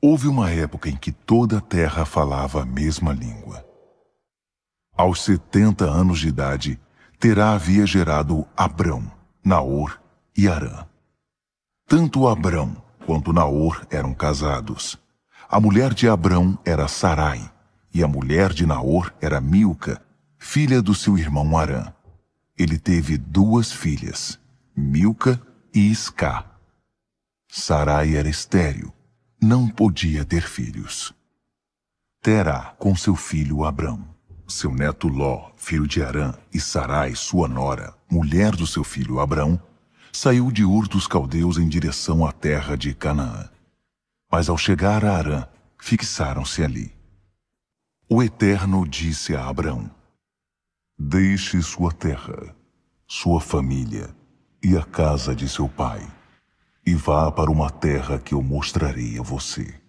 Houve uma época em que toda a terra falava a mesma língua. Aos 70 anos de idade, Terá havia gerado Abrão, Naor e Harã. Tanto Abrão quanto Naor eram casados. A mulher de Abrão era Sarai, e a mulher de Naor era Milca, filha do seu irmão Harã. Ele teve 2 filhas, Milca e Iscá. Sarai era estéril, não podia ter filhos. Terá com seu filho Abrão, seu neto Ló, filho de Harã, e Sarai, sua nora, mulher do seu filho Abrão, saiu de Ur dos Caldeus em direção à terra de Canaã. Mas ao chegar a Harã, fixaram-se ali. O Eterno disse a Abrão: Deixe sua terra, sua família e a casa de seu pai, e vá para uma terra que eu mostrarei a você.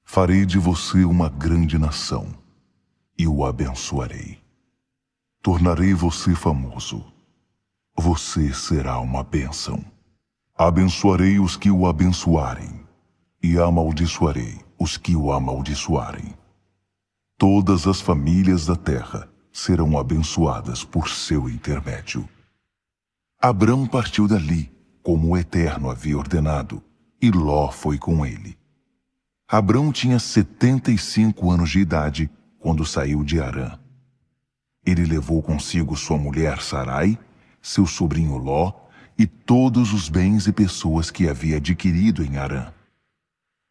Farei de você uma grande nação, e o abençoarei. Tornarei você famoso. Você será uma bênção. Abençoarei os que o abençoarem, e amaldiçoarei os que o amaldiçoarem. Todas as famílias da terra serão abençoadas por seu intermédio. Abrão partiu dali, como o Eterno havia ordenado, e Ló foi com ele. Abrão tinha 75 anos de idade quando saiu de Harã. Ele levou consigo sua mulher Sarai, seu sobrinho Ló e todos os bens e pessoas que havia adquirido em Harã.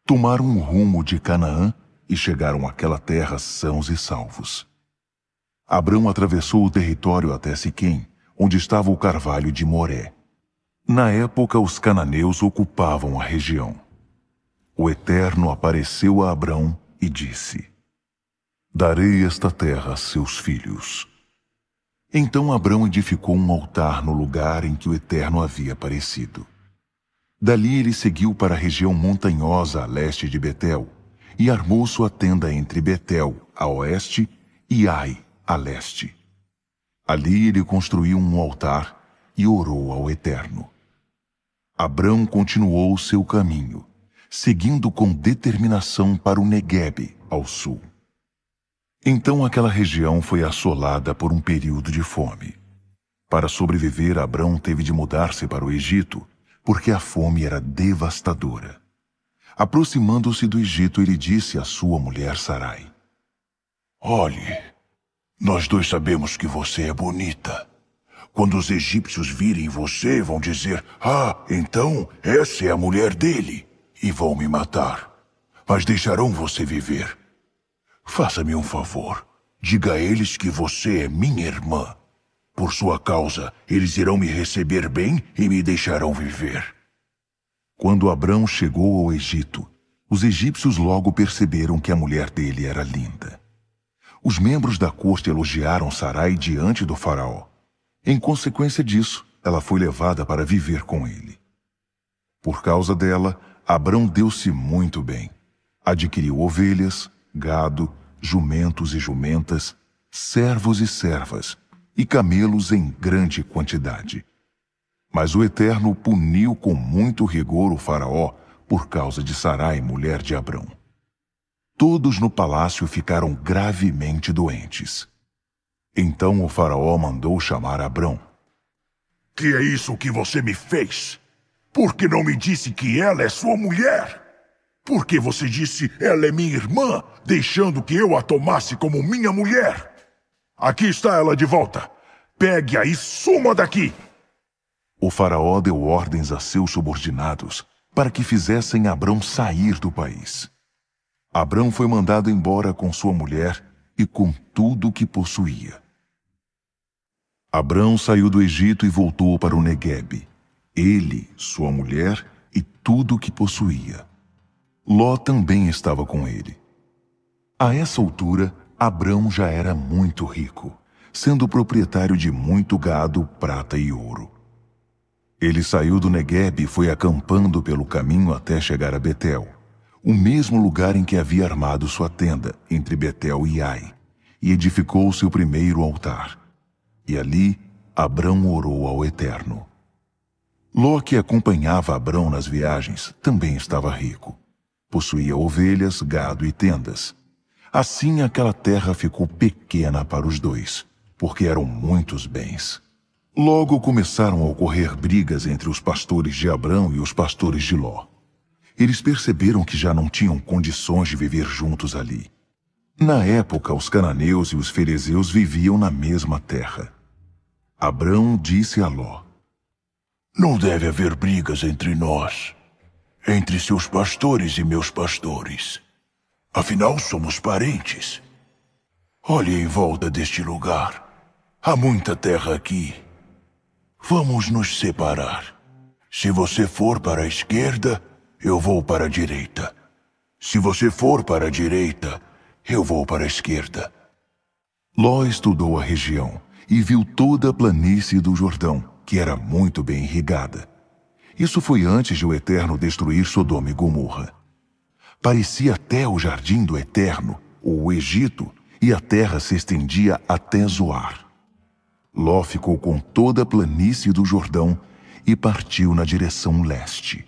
Tomaram o rumo de Canaã e chegaram àquela terra sãos e salvos. Abrão atravessou o território até Siquém, onde estava o carvalho de Moré. Na época, os cananeus ocupavam a região. O Eterno apareceu a Abrão e disse: Darei esta terra a seus filhos. Então Abrão edificou um altar no lugar em que o Eterno havia aparecido. Dali ele seguiu para a região montanhosa a leste de Betel e armou sua tenda entre Betel, a oeste, e Ai, a leste. Ali ele construiu um altar e orou ao Eterno. Abrão continuou seu caminho, seguindo com determinação para o Neguebe, ao sul. Então aquela região foi assolada por um período de fome. Para sobreviver, Abrão teve de mudar-se para o Egito, porque a fome era devastadora. Aproximando-se do Egito, ele disse à sua mulher Sarai: Olhe, nós 2 sabemos que você é bonita. Quando os egípcios virem você, vão dizer: então essa é a mulher dele, e vão me matar. Mas deixarão você viver. Faça-me um favor. Diga a eles que você é minha irmã. Por sua causa, eles irão me receber bem e me deixarão viver. Quando Abrão chegou ao Egito, os egípcios logo perceberam que a mulher dele era linda. Os membros da corte elogiaram Sarai diante do faraó. Em consequência disso, ela foi levada para viver com ele. Por causa dela, Abrão deu-se muito bem. Adquiriu ovelhas, gado, jumentos e jumentas, servos e servas, e camelos em grande quantidade. Mas o Eterno puniu com muito rigor o faraó por causa de Sarai, mulher de Abrão. Todos no palácio ficaram gravemente doentes. Então o faraó mandou chamar Abrão. Que é isso que você me fez? Por que não me disse que ela é sua mulher? Por que você disse ela é minha irmã, deixando que eu a tomasse como minha mulher? Aqui está ela de volta. Pegue-a e suma daqui. O faraó deu ordens a seus subordinados para que fizessem Abrão sair do país. Abrão foi mandado embora com sua mulher e com tudo o que possuía. Abrão saiu do Egito e voltou para o Neguebe. Ele, sua mulher e tudo o que possuía. Ló também estava com ele. A essa altura, Abrão já era muito rico, sendo proprietário de muito gado, prata e ouro. Ele saiu do Neguebe e foi acampando pelo caminho até chegar a Betel, o mesmo lugar em que havia armado sua tenda, entre Betel e Ai, e edificou seu primeiro altar. E ali, Abrão orou ao Eterno. Ló, que acompanhava Abrão nas viagens, também estava rico. Possuía ovelhas, gado e tendas. Assim aquela terra ficou pequena para os dois, porque eram muitos bens. Logo começaram a ocorrer brigas entre os pastores de Abrão e os pastores de Ló. Eles perceberam que já não tinham condições de viver juntos ali. Na época, os cananeus e os ferezeus viviam na mesma terra. Abrão disse a Ló: Não deve haver brigas entre nós, entre seus pastores e meus pastores. Afinal, somos parentes. Olhe em volta deste lugar. Há muita terra aqui. Vamos nos separar. Se você for para a esquerda, eu vou para a direita. Se você for para a direita, eu vou para a esquerda. Ló estudou a região e viu toda a planície do Jordão, que era muito bem irrigada. Isso foi antes de o Eterno destruir Sodoma e Gomorra. Parecia até o jardim do Eterno, o Egito, e a terra se estendia até Zoar. Ló ficou com toda a planície do Jordão e partiu na direção leste.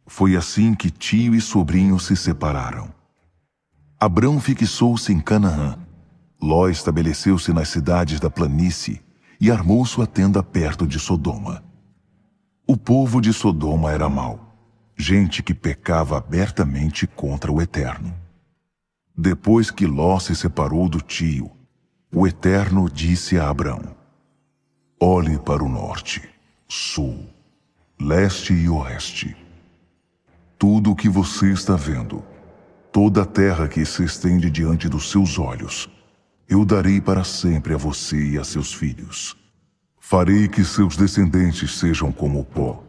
Foi assim que tio e sobrinho se separaram. Abrão fixou-se em Canaã. Ló estabeleceu-se nas cidades da planície e armou sua tenda perto de Sodoma. O povo de Sodoma era mau, gente que pecava abertamente contra o Eterno. Depois que Ló se separou do tio, o Eterno disse a Abrão: Olhe para o norte, sul, leste e oeste. Tudo o que você está vendo, toda a terra que se estende diante dos seus olhos, eu darei para sempre a você e a seus filhos. Farei que seus descendentes sejam como o pó,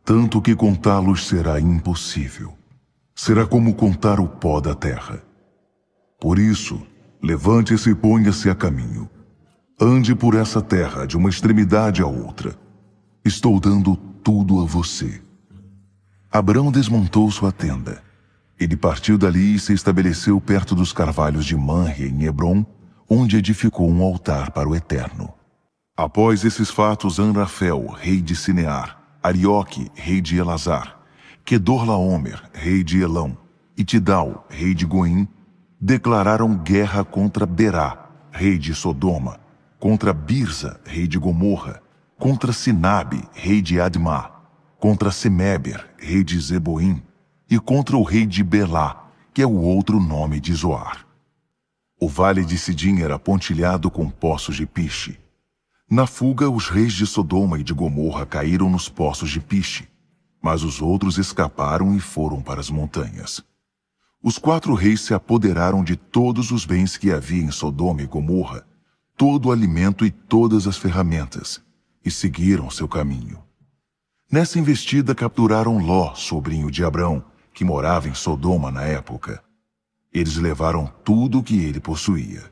tanto que contá-los será impossível. Será como contar o pó da terra. Por isso, levante-se e ponha-se a caminho. Ande por essa terra de uma extremidade à outra. Estou dando tudo a você. Abrão desmontou sua tenda. Ele partiu dali e se estabeleceu perto dos carvalhos de Manre, em Hebrom, onde edificou um altar para o Eterno. Após esses fatos, Anrafel, rei de Sinear, Arioque, rei de Elazar, Quedorlaomer, rei de Elão, e Tidal, rei de Goim, declararam guerra contra Berá, rei de Sodoma, contra Birza, rei de Gomorra, contra Sinabe, rei de Admá, contra Semeber, rei de Zeboim, e contra o rei de Belá, que é o outro nome de Zoar. O vale de Sidim era pontilhado com poços de piche. Na fuga, os reis de Sodoma e de Gomorra caíram nos poços de piche, mas os outros escaparam e foram para as montanhas. Os 4 reis se apoderaram de todos os bens que havia em Sodoma e Gomorra, todo o alimento e todas as ferramentas, e seguiram seu caminho. Nessa investida capturaram Ló, sobrinho de Abrão, que morava em Sodoma na época. Eles levaram tudo o que ele possuía.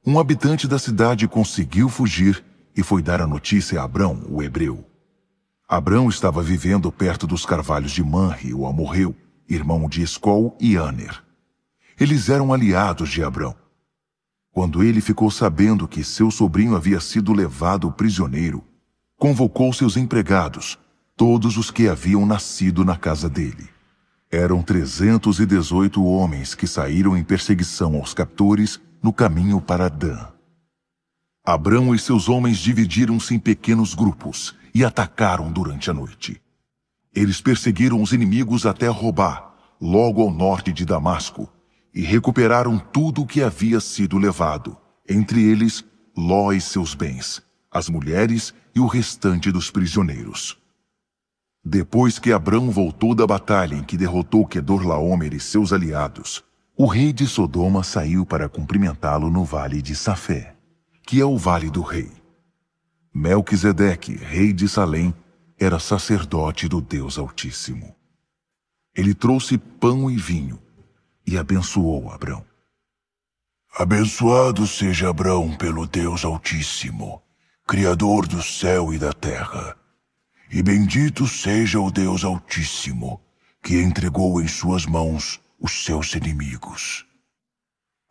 Um habitante da cidade conseguiu fugir e foi dar a notícia a Abrão, o hebreu. Abrão estava vivendo perto dos carvalhos de Manre, o amorreu, irmão de Escol e Aner. Eles eram aliados de Abrão. Quando ele ficou sabendo que seu sobrinho havia sido levado prisioneiro, convocou seus empregados, todos os que haviam nascido na casa dele. Eram 318 homens que saíram em perseguição aos captores no caminho para Dan. Abrão e seus homens dividiram-se em pequenos grupos e atacaram durante a noite. Eles perseguiram os inimigos até Robá, logo ao norte de Damasco, e recuperaram tudo o que havia sido levado, entre eles Ló e seus bens, as mulheres e o restante dos prisioneiros. Depois que Abrão voltou da batalha em que derrotou Quedorlaomer e seus aliados, o rei de Sodoma saiu para cumprimentá-lo no vale de Safé, que é o vale do rei. Melquisedeque, rei de Salém, era sacerdote do Deus Altíssimo. Ele trouxe pão e vinho e abençoou Abrão. Abençoado seja Abrão pelo Deus Altíssimo, Criador do céu e da terra. E bendito seja o Deus Altíssimo, que entregou em suas mãos os seus inimigos.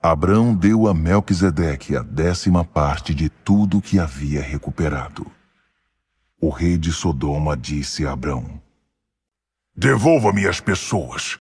Abrão deu a Melquisedeque a 10ª parte de tudo que havia recuperado. O rei de Sodoma disse a Abrão: Devolva-me as pessoas,